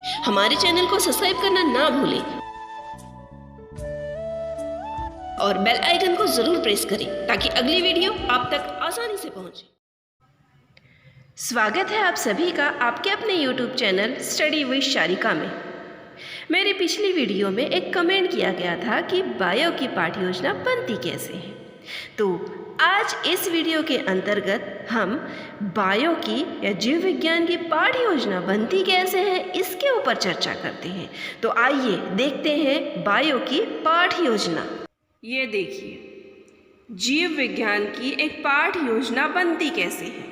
हमारे चैनल को सब्सक्राइब करना ना भूलें और बेल आइकन को जरूर प्रेस करें ताकि अगली वीडियो आप तक आसानी से पहुंचे। स्वागत है आप सभी का आपके अपने YouTube channel study with Sharika में। मेरी पिछली वीडियो में एक कमेंट किया गया था कि बायो की पाठ्य योजना बनती कैसे है, तो आज इस वीडियो के अंतर्गत हम बायो की या जीव विज्ञान की पाठ्य योजना बनती कैसे है इसके ऊपर चर्चा करते हैं। तो आइए देखते हैं बायो की पाठ्य योजना। ये देखिए, जीव विज्ञान की एक पाठ्य योजना बनती कैसे है।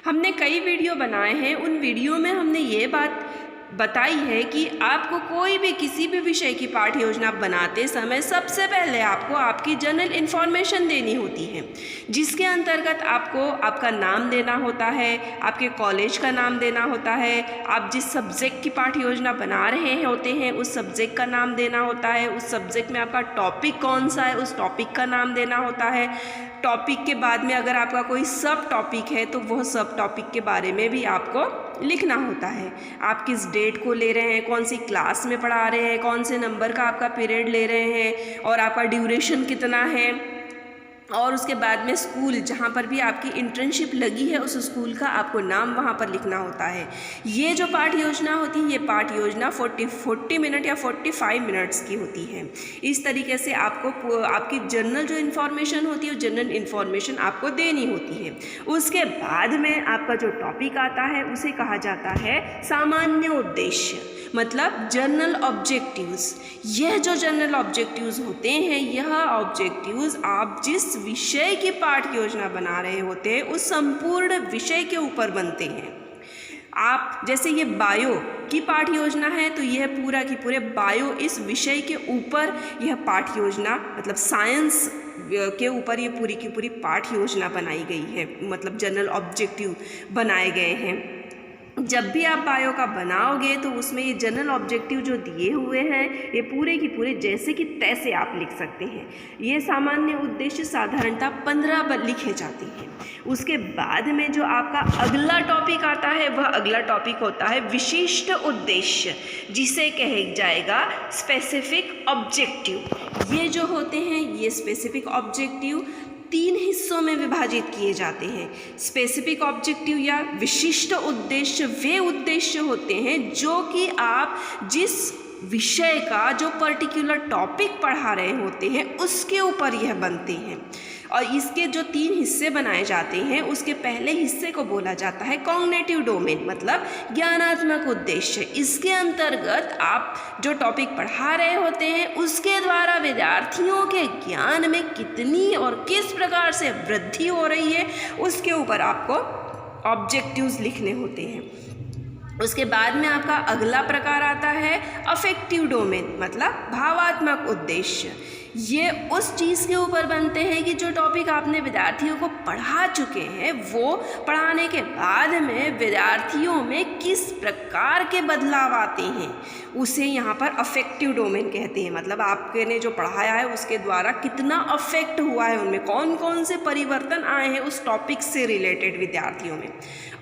हमने कई वीडियो बनाए हैं, उन वीडियो में हमने ये बात बताई है कि आपको कोई भी किसी भी विषय की पाठ्य योजना बनाते समय सबसे पहले आपको आपकी जनरल इन्फॉर्मेशन देनी होती है, जिसके अंतर्गत आपको आपका नाम देना होता है, आपके कॉलेज का नाम देना होता है, आप जिस सब्जेक्ट की पाठ्य योजना बना रहे होते हैं उस सब्जेक्ट का नाम देना होता है, उस सब्जेक्ट में आपका टॉपिक कौन सा है उस टॉपिक का नाम देना होता है। टॉपिक के बाद में अगर आपका कोई सब टॉपिक है तो वह सब टॉपिक के बारे में भी आपको लिखना होता है। आप किस डेट को ले रहे हैं, कौन सी क्लास में पढ़ा रहे हैं, कौन से नंबर का आपका पीरियड ले रहे हैं और आपका ड्यूरेशन कितना है, और उसके बाद में स्कूल जहाँ पर भी आपकी इंटर्नशिप लगी है उस स्कूल का आपको नाम वहाँ पर लिखना होता है। ये जो पाठ्य योजना होती है, ये पाठ्य योजना 40 मिनट या 45 मिनट्स की होती है। इस तरीके से आपको आपकी जनरल जो इन्फॉर्मेशन होती है, जनरल इन्फॉर्मेशन आपको देनी होती है। उसके बाद में आपका जो टॉपिक आता है उसे कहा जाता है सामान्य उद्देश्य, मतलब जनरल ऑब्जेक्टिव्स। यह जो जनरल ऑब्जेक्टिव्स होते हैं, यह ऑब्जेक्टिव्स आप जिस विषय की पाठ्य योजना बना रहे होते हैं उस संपूर्ण विषय के ऊपर बनते हैं। आप जैसे ये बायो की पाठ्य योजना है तो यह पूरा की पूरे बायो इस विषय के ऊपर यह पाठ्य योजना, मतलब साइंस के ऊपर ये पूरी की पूरी पाठ्य योजना बनाई गई है, मतलब जनरल ऑब्जेक्टिव बनाए गए हैं। जब भी आप बायो का बनाओगे तो उसमें ये जनरल ऑब्जेक्टिव जो दिए हुए हैं ये पूरे की पूरे जैसे कि तैसे आप लिख सकते हैं। ये सामान्य उद्देश्य साधारणतः 15 लिखे जाते हैं। उसके बाद में जो आपका अगला टॉपिक आता है वह अगला टॉपिक होता है विशिष्ट उद्देश्य, जिसे कहा जाएगा स्पेसिफिक ऑब्जेक्टिव। ये जो होते हैं ये स्पेसिफिक ऑब्जेक्टिव 3 हिस्सों में विभाजित किए जाते हैं। स्पेसिफिक ऑब्जेक्टिव या विशिष्ट उद्देश्य वे उद्देश्य होते हैं जो कि आप जिस विषय का जो पर्टिकुलर टॉपिक पढ़ा रहे होते हैं उसके ऊपर यह बनते हैं। और इसके जो 3 हिस्से बनाए जाते हैं उसके पहले हिस्से को बोला जाता है कॉग्निटिव डोमेन, मतलब ज्ञानात्मक उद्देश्य। इसके अंतर्गत आप जो टॉपिक पढ़ा रहे होते हैं उसके द्वारा विद्यार्थियों के ज्ञान में कितनी और किस प्रकार से वृद्धि हो रही है उसके ऊपर आपको ऑब्जेक्टिव्स लिखने होते हैं। उसके बाद में आपका अगला प्रकार आता है अफेक्टिव डोमेन, मतलब भावात्मक उद्देश्य। ये उस चीज़ के ऊपर बनते हैं कि जो टॉपिक आपने विद्यार्थियों को पढ़ा चुके हैं वो पढ़ाने के बाद में विद्यार्थियों में किस प्रकार के बदलाव आते हैं उसे यहाँ पर अफेक्टिव डोमेन कहते हैं। मतलब आपने जो पढ़ाया है उसके द्वारा कितना अफेक्ट हुआ है, उनमें कौन कौन से परिवर्तन आए हैं उस टॉपिक से रिलेटेड विद्यार्थियों में।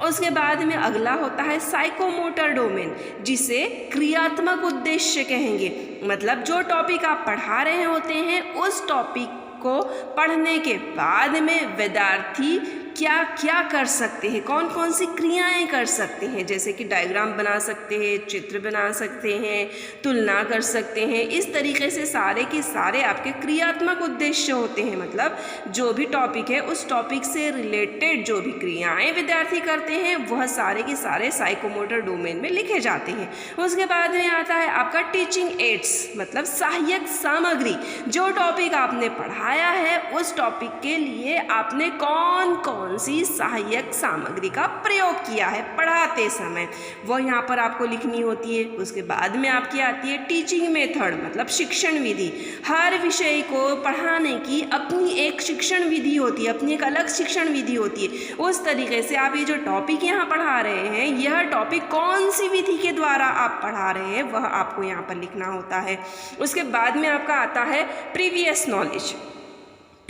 उसके बाद में अगला होता है साइकोमोटर डोमेन, जिसे क्रियात्मक उद्देश्य कहेंगे। मतलब जो टॉपिक आप पढ़ा रहे होते हैं उस टॉपिक को पढ़ने के बाद में विद्यार्थी क्या क्या कर सकते हैं, कौन कौन सी क्रियाएं कर सकते हैं, जैसे कि डायग्राम बना सकते हैं, चित्र बना सकते हैं, तुलना कर सकते हैं। इस तरीके से सारे के सारे आपके क्रियात्मक उद्देश्य होते हैं। मतलब जो भी टॉपिक है उस टॉपिक से रिलेटेड जो भी क्रियाएं विद्यार्थी करते हैं वह सारे के सारे साइकोमोटर डोमेन में लिखे जाते हैं। उसके बाद में आता है आपका टीचिंग एड्स, मतलब सहायक सामग्री। जो टॉपिक आपने पढ़ाया है उस टॉपिक के लिए आपने कौन कौन सी सहायक सामग्री का प्रयोग किया है पढ़ाते समय, वो यहाँ पर आपको लिखनी होती है। उसके बाद में आपकी आती है टीचिंग मेथड, मतलब शिक्षण विधि। हर विषय को पढ़ाने की अपनी एक शिक्षण विधि होती है, अपनी एक अलग शिक्षण विधि होती है। उस तरीके से आप ये जो टॉपिक यहाँ पढ़ा रहे हैं यह टॉपिक कौन सी विधि के द्वारा आप पढ़ा रहे हैं वह आपको यहाँ पर लिखना होता है। उसके बाद में आपका आता है प्रीवियस नॉलेज।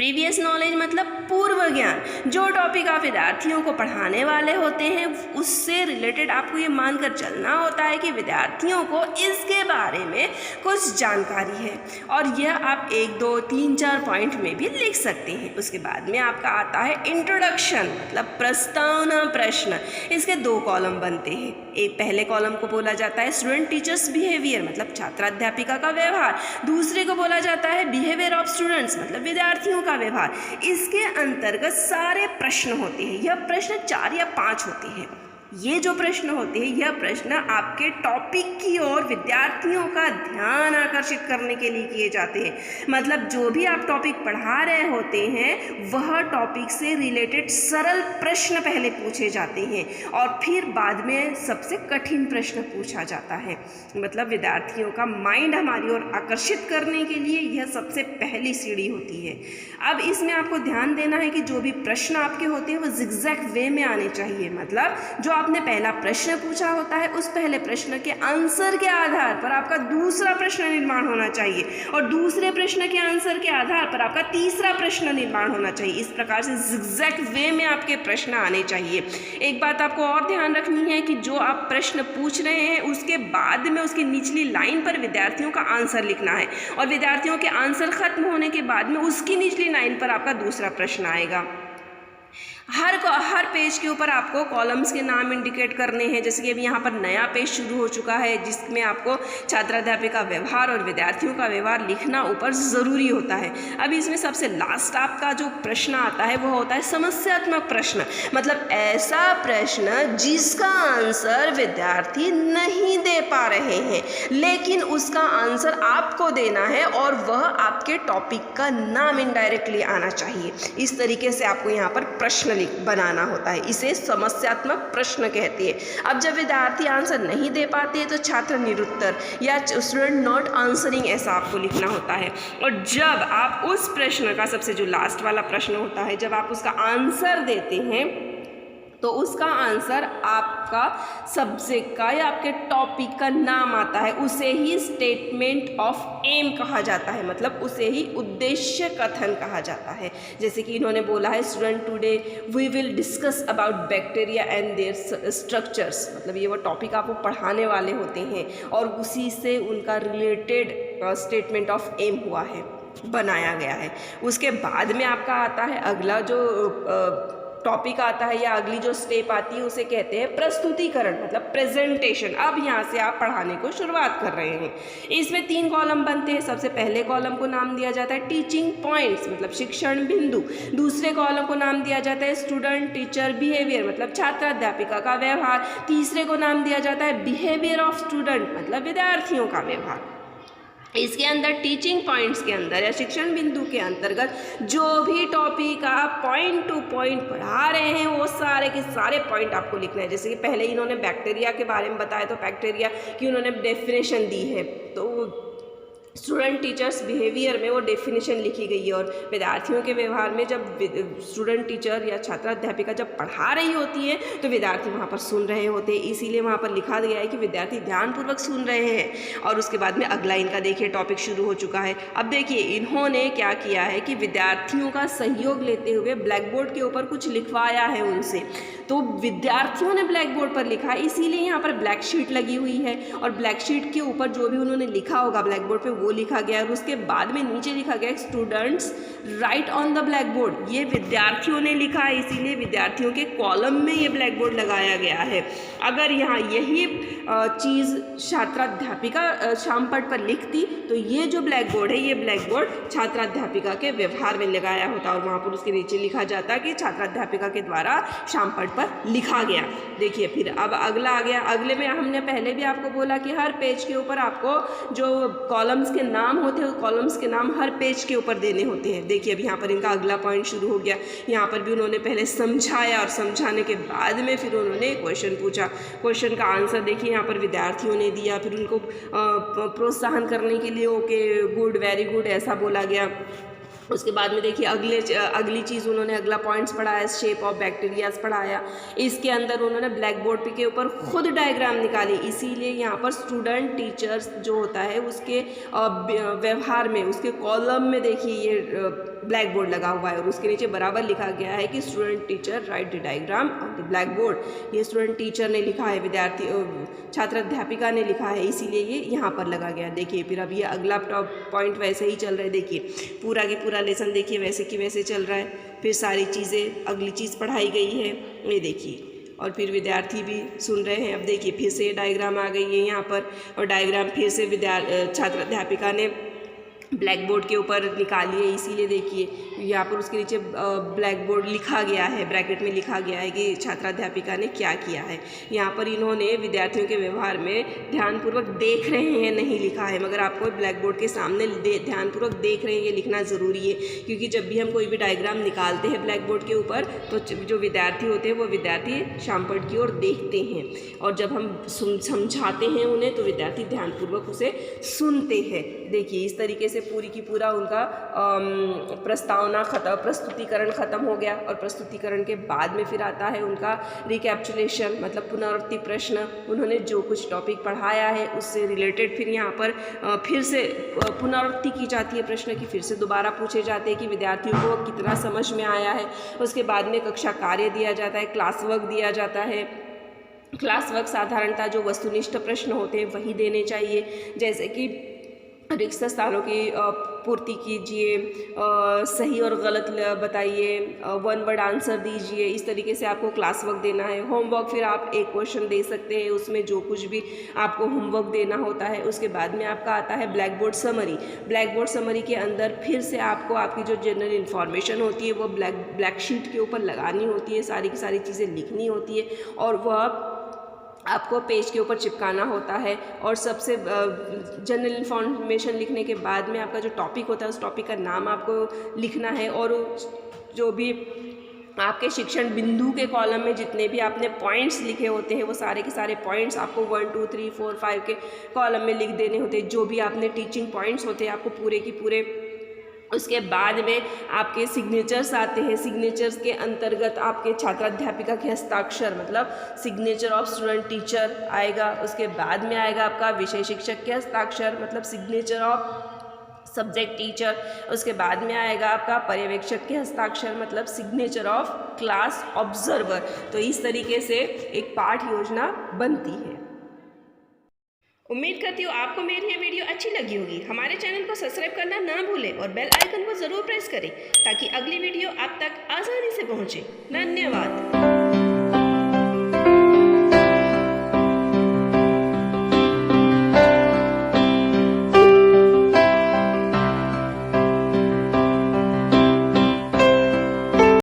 प्रीवियस नॉलेज मतलब पूर्व ज्ञान, जो टॉपिक आप विद्यार्थियों को पढ़ाने वाले होते हैं उससे रिलेटेड आपको ये मानकर चलना होता है कि विद्यार्थियों को इसके बारे में कुछ जानकारी है, और यह आप 1, 2, 3, 4 पॉइंट में भी लिख सकते हैं। उसके बाद में आपका आता है इंट्रोडक्शन मतलब प्रस्तावना प्रश्न। इसके 2 कॉलम बनते हैं। एक पहले कॉलम को बोला जाता है स्टूडेंट टीचर्स बिहेवियर मतलब छात्र अध्यापिका का व्यवहार, दूसरे को बोला जाता है बिहेवियर ऑफ स्टूडेंट्स मतलब विद्यार्थियों का व्यवहार। इसके अंतर्गत सारे प्रश्न होते हैं। यह प्रश्न 4 या 5 होते हैं। ये जो प्रश्न होते हैं यह प्रश्न आपके टॉपिक की ओर विद्यार्थियों का ध्यान आकर्षित करने के लिए किए जाते हैं। मतलब जो भी आप टॉपिक पढ़ा रहे होते हैं वह टॉपिक से रिलेटेड सरल प्रश्न पहले पूछे जाते हैं और फिर बाद में सबसे कठिन प्रश्न पूछा जाता है। मतलब विद्यार्थियों का माइंड हमारी ओर आकर्षित करने के लिए यह सबसे पहली सीढ़ी होती है। अब इसमें आपको ध्यान देना है कि जो भी प्रश्न आपके होते हैं वो जिगजैग वे में आने चाहिए। मतलब जो आपने पहला प्रश्न पूछा होता है उस पहले प्रश्न के आंसर के आधार पर आपका दूसरा प्रश्न निर्माण होना चाहिए और दूसरे प्रश्न के आंसर के आधार पर आपका तीसरा प्रश्न निर्माण होना चाहिए। इस प्रकार से जिगजैग वे में आपके प्रश्न आने चाहिए। एक बात आपको और ध्यान रखनी है कि जो आप प्रश्न पूछ रहे हैं उसके बाद में उसकी निचली लाइन पर विद्यार्थियों का आंसर लिखना है और विद्यार्थियों के आंसर खत्म होने के बाद में उसकी निचली लाइन पर आपका दूसरा प्रश्न आएगा। हर पेज के ऊपर आपको कॉलम्स के नाम इंडिकेट करने हैं। जैसे कि अभी यहाँ पर नया पेज शुरू हो चुका है जिसमें आपको छात्राध्यापिका व्यवहार और विद्यार्थियों का व्यवहार लिखना ऊपर ज़रूरी होता है। अभी इसमें सबसे लास्ट आपका जो प्रश्न आता है वो होता है समस्यात्मक प्रश्न। मतलब ऐसा प्रश्न जिसका आंसर विद्यार्थी नहीं दे पा रहे हैं लेकिन उसका आंसर आपको देना है और वह आपके टॉपिक का नाम इनडायरेक्टली आना चाहिए। इस तरीके से आपको यहाँ पर प्रश्न बनाना होता है। इसे समस्यात्मक प्रश्न कहते हैं। अब जब विद्यार्थी आंसर नहीं दे पाते तो छात्र निरुत्तर या स्टूडेंट नॉट आंसरिंग ऐसा आपको लिखना होता है। और जब आप उस प्रश्न का सबसे जो लास्ट वाला प्रश्न होता है जब आप उसका आंसर देते हैं तो उसका आंसर आपका सब्जेक्ट का या आपके टॉपिक का नाम आता है। उसे ही स्टेटमेंट ऑफ एम कहा जाता है। मतलब उसे ही उद्देश्य कथन कहा जाता है। जैसे कि इन्होंने बोला है student today we will discuss about bacteria and their structures. मतलब ये वो टॉपिक आपको पढ़ाने वाले होते हैं और उसी से उनका रिलेटेड स्टेटमेंट ऑफ एम हुआ है, बनाया गया है। उसके बाद में आपका आता है अगला जो टॉपिक आता है या अगली जो स्टेप आती है उसे कहते हैं प्रस्तुतिकरण मतलब प्रेजेंटेशन। अब यहाँ से आप पढ़ाने को शुरुआत कर रहे हैं। इसमें 3 कॉलम बनते हैं। सबसे पहले कॉलम को नाम दिया जाता है टीचिंग पॉइंट्स मतलब शिक्षण बिंदु। दूसरे कॉलम को नाम दिया जाता है स्टूडेंट टीचर बिहेवियर मतलब छात्र अध्यापिका का व्यवहार। तीसरे को नाम दिया जाता है बिहेवियर ऑफ स्टूडेंट मतलब विद्यार्थियों का व्यवहार। इसके अंदर टीचिंग पॉइंट्स के अंदर या शिक्षण बिंदु के अंतर्गत जो भी टॉपिक आप पॉइंट टू पॉइंट पढ़ा रहे हैं वो सारे के सारे पॉइंट आपको लिखना है। जैसे कि पहले इन्होंने बैक्टीरिया के बारे में बताया तो बैक्टीरिया की उन्होंने डेफिनेशन दी है तो स्टूडेंट टीचर्स बिहेवियर में वो डेफिनेशन लिखी गई है। और विद्यार्थियों के व्यवहार में जब स्टूडेंट टीचर या छात्र अध्यापिका जब पढ़ा रही होती है तो विद्यार्थी वहाँ पर सुन रहे होते हैं, इसीलिए वहाँ पर लिखा गया है कि विद्यार्थी ध्यानपूर्वक सुन रहे हैं। और उसके बाद में अगला इनका देखिए टॉपिक शुरू हो चुका है। अब देखिए इन्होंने क्या किया है कि विद्यार्थियों का सहयोग लेते हुए ब्लैक बोर्ड के ऊपर कुछ लिखवाया है उनसे। तो विद्यार्थियों ने ब्लैक बोर्ड पर लिखा है इसीलिए यहाँ पर ब्लैक शीट लगी हुई है और ब्लैक शीट के ऊपर जो भी उन्होंने लिखा होगा ब्लैक बोर्ड पे वो लिखा गया और उसके बाद में नीचे लिखा गया students right on the black board. ये विद्यार्थियों ने लिखा है इसीलिए विद्यार्थियों के कॉलम में ये ब्लैक बोर्ड लगाया गया है। अगर यहाँ यही चीज़ छात्राध्यापिका शामपट पर लिखती तो ये जो ब्लैक बोर्ड है ये ब्लैक बोर्ड छात्राध्यापिका के व्यवहार में लगाया होता और वहाँ पर उसके नीचे लिखा जाता कि छात्राध्यापिका के द्वारा शामपट पर लिखा गया। देखिए फिर अब अगला आ गया। अगले में हमने पहले भी आपको बोला कि हर पेज के ऊपर आपको जो कॉलम्स के नाम होते हैं कॉलम्स के नाम हर पेज के ऊपर देने होते हैं। देखिए अब यहाँ पर इनका अगला पॉइंट शुरू हो गया। यहाँ पर भी उन्होंने पहले समझाया और समझाने के बाद में फिर उन्होंने क्वेश्चन पूछा। क्वेश्चन का आंसर देखिए यहाँ पर विद्यार्थियों ने दिया। फिर उनको प्रोत्साहन करने के लिए ओके गुड वेरी गुड ऐसा बोला गया। उसके बाद में देखिए अगली चीज़ उन्होंने अगला पॉइंट्स पढ़ाया शेप ऑफ बैक्टीरियाज पढ़ाया। इसके अंदर उन्होंने ब्लैक बोर्ड के ऊपर खुद डायग्राम निकाली। इसीलिए यहाँ पर स्टूडेंट टीचर्स जो होता है उसके व्यवहार में उसके कॉलम में देखिए ये ब्लैक बोर्ड लगा हुआ है और उसके नीचे बराबर लिखा गया है कि student teacher right the diagram on the black board. ये स्टूडेंट टीचर ने लिखा है, विद्यार्थी छात्र अध्यापिका ने लिखा है, इसीलिए ये यहाँ पर लगा गया। देखिए फिर अब ये अगला पॉइंट वैसे ही चल रहा है। देखिए पूरा की पूरा लेसन देखिए वैसे की वैसे चल रहा है। फिर सारी चीज़ें अगली चीज़ पढ़ाई गई है, ये देखिए, और फिर विद्यार्थी भी सुन रहे हैं। अब देखिए फिर से डायग्राम आ गई है यहाँ पर, और डायग्राम फिर से छात्र अध्यापिका ने ब्लैक बोर्ड के ऊपर निकाली है, इसीलिए देखिए यहाँ पर उसके नीचे ब्लैक बोर्ड लिखा गया है, ब्रैकेट में लिखा गया है कि छात्राध्यापिका ने क्या किया है। यहाँ पर इन्होंने विद्यार्थियों के व्यवहार में ध्यानपूर्वक देख रहे हैं नहीं लिखा है, मगर आपको ब्लैक बोर्ड के सामने ध्यानपूर्वक देख रहे हैं ये लिखना ज़रूरी है, क्योंकि जब भी हम कोई भी डायग्राम निकालते हैं ब्लैक बोर्ड के ऊपर तो जो विद्यार्थी होते हैं वो विद्यार्थी शामपट की ओर देखते हैं, और जब हम समझाते हैं उन्हें तो विद्यार्थी ध्यानपूर्वक उसे सुनते हैं। देखिए इस तरीके से पूरी की पूरा उनका प्रस्तुतिकरण ख़त्म हो गया, और प्रस्तुतिकरण के बाद में फिर आता है उनका रिकैप्चुलेशन, मतलब पुनरावृत्ति प्रश्न। उन्होंने जो कुछ टॉपिक पढ़ाया है उससे रिलेटेड फिर यहाँ पर फिर से पुनरावृत्ति की जाती है प्रश्न की, फिर से दोबारा पूछे जाते हैं कि विद्यार्थियों को कितना समझ में आया है। उसके बाद में कक्षा कार्य दिया जाता है, क्लास वर्क दिया जाता है। क्लास वर्क साधारणतः जो वस्तुनिष्ठ प्रश्न होते हैं वही देने चाहिए, जैसे कि रिक्त स्थानों की पूर्ति कीजिए, सही और गलत बताइए, वन वर्ड आंसर दीजिए, इस तरीके से आपको क्लास वर्क देना है। होमवर्क फिर आप एक क्वेश्चन दे सकते हैं, उसमें जो कुछ भी आपको होमवर्क देना होता है। उसके बाद में आपका आता है black board summary. Black board summary के अंदर फिर से आपको आपकी जो जनरल इन्फॉर्मेशन होती है वो ब्लैक शीट के ऊपर लगानी होती है, सारी की सारी चीज़ें लिखनी होती है, और वह आपको पेज के ऊपर चिपकाना होता है। और सबसे जनरल इन्फॉर्मेशन लिखने के बाद में आपका जो टॉपिक होता है उस टॉपिक का नाम आपको लिखना है, और जो भी आपके शिक्षण बिंदु के कॉलम में जितने भी आपने पॉइंट्स लिखे होते हैं वो सारे के सारे पॉइंट्स आपको 1 2 3 4 5 के कॉलम में लिख देने होते हैं। जो भी आपने टीचिंग पॉइंट्स होते हैं आपको पूरे की पूरे। उसके बाद में आपके सिग्नेचर्स आते हैं। सिग्नेचर्स के अंतर्गत आपके छात्राध्यापिका के हस्ताक्षर, मतलब सिग्नेचर ऑफ स्टूडेंट टीचर आएगा। उसके बाद में आएगा आपका विषय शिक्षक के हस्ताक्षर, मतलब सिग्नेचर ऑफ सब्जेक्ट टीचर। उसके बाद में आएगा आपका पर्यवेक्षक के हस्ताक्षर, मतलब सिग्नेचर ऑफ क्लास ऑब्जर्वर। तो इस तरीके से एक पाठ योजना बनती है। उम्मीद करती हूँ आपको मेरी ये वीडियो अच्छी लगी होगी। हमारे चैनल को सब्सक्राइब करना ना भूलें और बेल आइकन को ज़रूर प्रेस करें ताकि अगली वीडियो आप तक आसानी से पहुँचे। धन्यवाद।